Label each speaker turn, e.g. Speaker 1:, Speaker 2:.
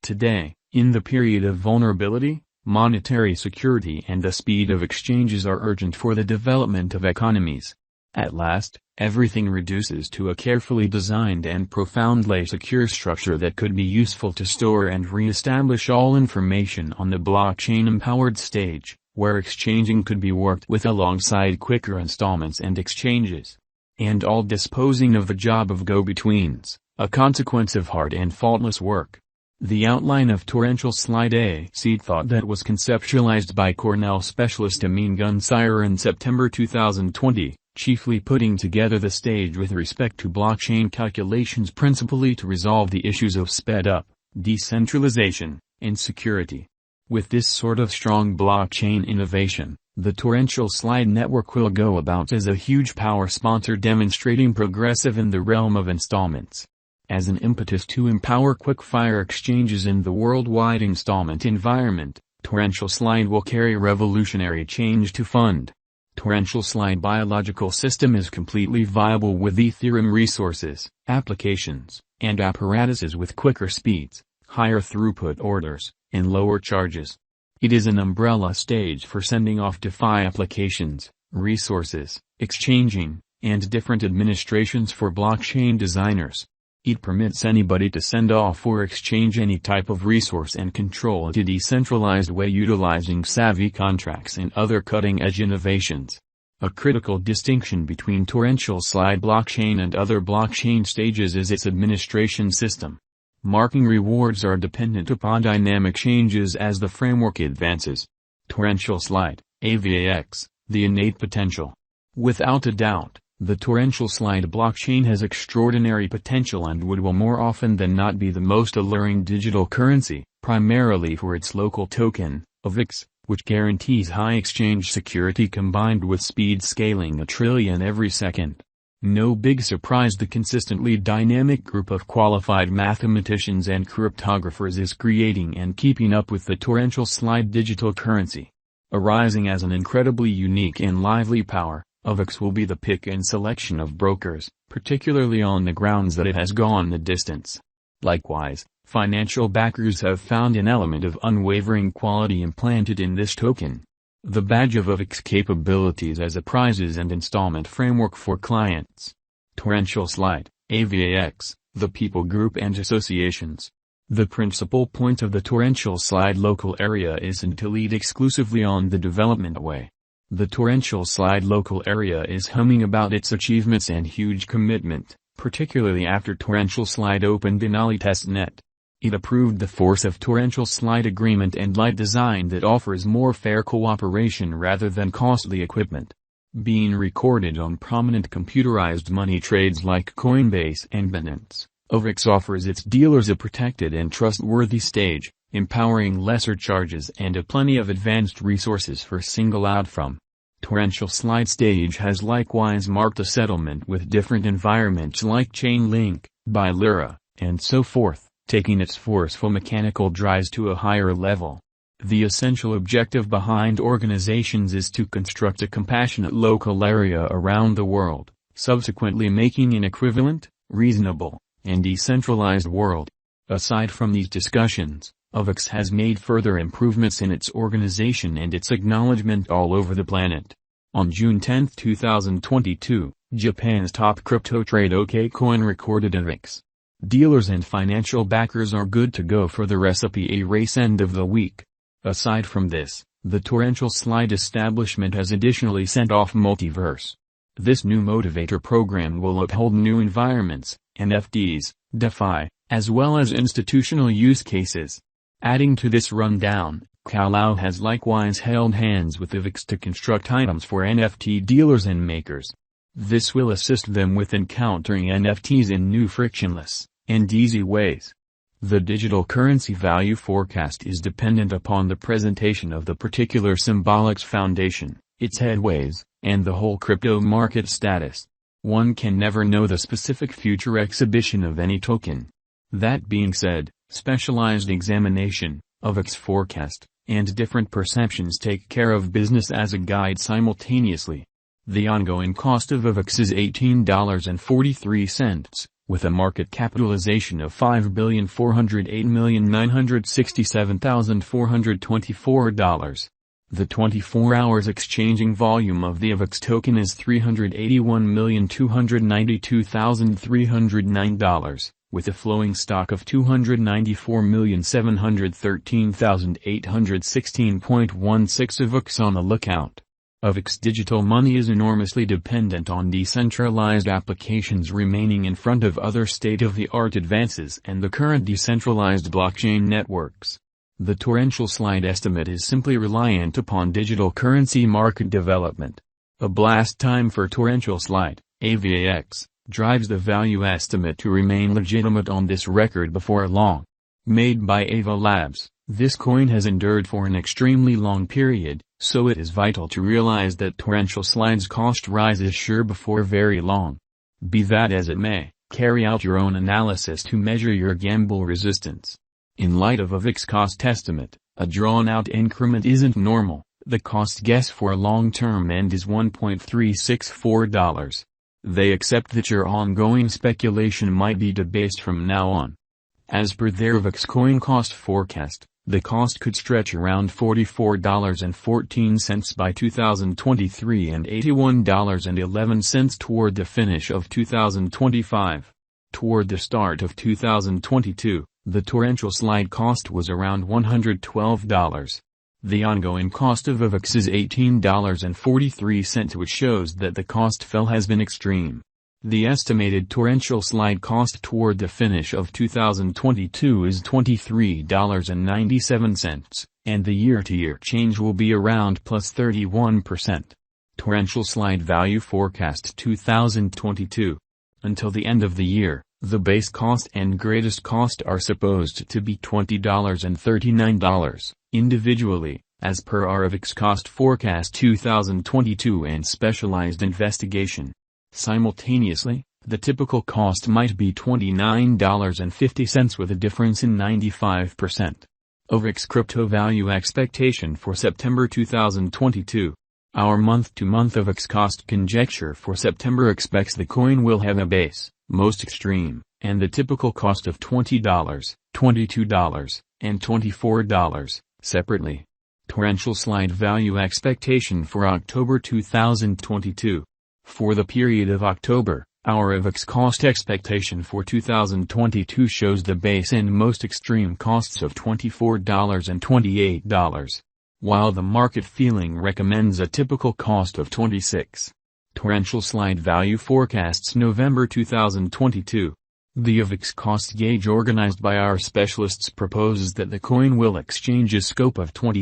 Speaker 1: Today, in the period of vulnerability, monetary security and the speed of exchanges are urgent for the development of economies. At last, everything reduces to a carefully designed and profoundly secure structure that could be useful to store and re-establish all information on the blockchain-empowered stage, where exchanging could be worked with alongside quicker installments and exchanges. And all disposing of the job of go-betweens, a consequence of hard and faultless work. The outline of torrential slide a seed thought that was conceptualized by Cornell specialist Amin Gunsire in September 2020, chiefly putting together the stage with respect to blockchain calculations principally to resolve the issues of sped-up, decentralization, and security. With this sort of strong blockchain innovation, the torrential slide network will go about as a huge power sponsor demonstrating progressive in the realm of installments. As an impetus to empower quick-fire exchanges in the worldwide installment environment, torrential slide will carry revolutionary change to fund. Torrential slide biological system is completely viable with Ethereum resources, applications, and apparatuses with quicker speeds, higher throughput orders, and lower charges. It is an umbrella stage for sending off DeFi applications, resources, exchanging, and different administrations for blockchain designers. It permits anybody to send off or exchange any type of resource and control it in a decentralized way utilizing savvy contracts and other cutting-edge innovations. A critical distinction between torrential slide blockchain and other blockchain stages is its administration system. Marking rewards are dependent upon dynamic changes as the framework advances. Torrential slide, AVAX, the innate potential. Without a doubt, the torrential slide blockchain has extraordinary potential and will more often than not be the most alluring digital currency, primarily for its local token, Avax, which guarantees high exchange security combined with speed scaling a trillion every second. No big surprise, the consistently dynamic group of qualified mathematicians and cryptographers is creating and keeping up with the torrential slide digital currency. Arising as an incredibly unique and lively power, Avax will be the pick and selection of brokers, particularly on the grounds that it has gone the distance. Likewise, financial backers have found an element of unwavering quality implanted in this token. The badge of Avax capabilities as a prizes and installment framework for clients. Torrential slide, AVAX, the people group and associations. The principal point of the torrential slide local area isn't to lead exclusively on the development way. The torrential slide local area is humming about its achievements and huge commitment, particularly after torrential slide opened in Ali testnet. It approved the force of torrential slide agreement and light design that offers more fair cooperation rather than costly equipment. Being recorded on prominent computerized money trades like Coinbase and Binance, Avax offers its dealers a protected and trustworthy stage, empowering lesser charges and a plenty of advanced resources for single out from. Torrential slide stage has likewise marked a settlement with different environments like Chainlink, Bilira, and so forth, taking its forceful mechanical drives to a higher level. The essential objective behind organizations is to construct a compassionate local area around the world, subsequently making an equivalent, reasonable, and decentralized world. Aside from these discussions, Avax has made further improvements in its organization and its acknowledgement all over the planet. On June 10, 2022, Japan's top crypto trade OKCoin recorded Avax. Dealers and financial backers are good to go for the recipe a race end of the week. Aside from this, the torrential slide establishment has additionally sent off Multiverse. This new motivator program will uphold new environments, NFTs, DeFi, as well as institutional use cases. Adding to this rundown, Kalau has likewise held hands with Avax to construct items for NFT dealers and makers. This will assist them with encountering NFTs in new frictionless, and easy ways. The digital currency value forecast is dependent upon the presentation of the particular symbolics foundation, its headways, and the whole crypto market status. One can never know the specific future exhibition of any token. That being said, specialized examination, Avax forecast, and different perceptions take care of business as a guide simultaneously. The ongoing cost of Avax is $18.43, With a market capitalization of $5,408,967,424. The 24 hours exchanging volume of the Avax token is $381,292,309, with a flowing stock of $294,713,816.16 Avax on the lookout. Avax digital money is enormously dependent on decentralized applications remaining in front of other state-of-the-art advances and the current decentralized blockchain networks. The torrential slide estimate is simply reliant upon digital currency market development. A blast time for torrential slide, AVAX, drives the value estimate to remain legitimate on this record before long. Made by Ava Labs, this coin has endured for an extremely long period, so it is vital to realize that torrential slide's cost rise is sure before very long. Be that as it may, carry out your own analysis to measure your gamble resistance. In light of Avax cost estimate, a drawn-out increment isn't normal. The cost guess for a long-term end is $1.364. They accept that your ongoing speculation might be debased from now on. As per their Avax coin cost forecast, the cost could stretch around $44.14 by 2023 and $81.11 toward the finish of 2025. Toward the start of 2022, the torrential slide cost was around $112. The ongoing cost of Avax is $18.43, which shows that the cost fell has been extreme. The estimated torrential slide cost toward the finish of 2022 is $23.97, and the year-to-year change will be around plus 31%. Torrential slide value forecast 2022. Until the end of the year, the base cost and greatest cost are supposed to be $20 and $39, individually, as per our Avax cost forecast 2022 and specialized investigation. Simultaneously, the typical cost might be $29.50 with a difference in 95%. Avax crypto value expectation for September 2022. Our month-to-month Avax cost conjecture for September expects the coin will have a base, most extreme, and the typical cost of $20, $22, and $24, separately. Torrential slide value expectation for October 2022. For the period of October, our Avax cost expectation for 2022 shows the base and most extreme costs of $24 and $28, while the market feeling recommends a typical cost of $26. Torrential slide value forecasts November 2022. The Avax cost gauge organized by our specialists proposes that the coin will exchange a scope of 20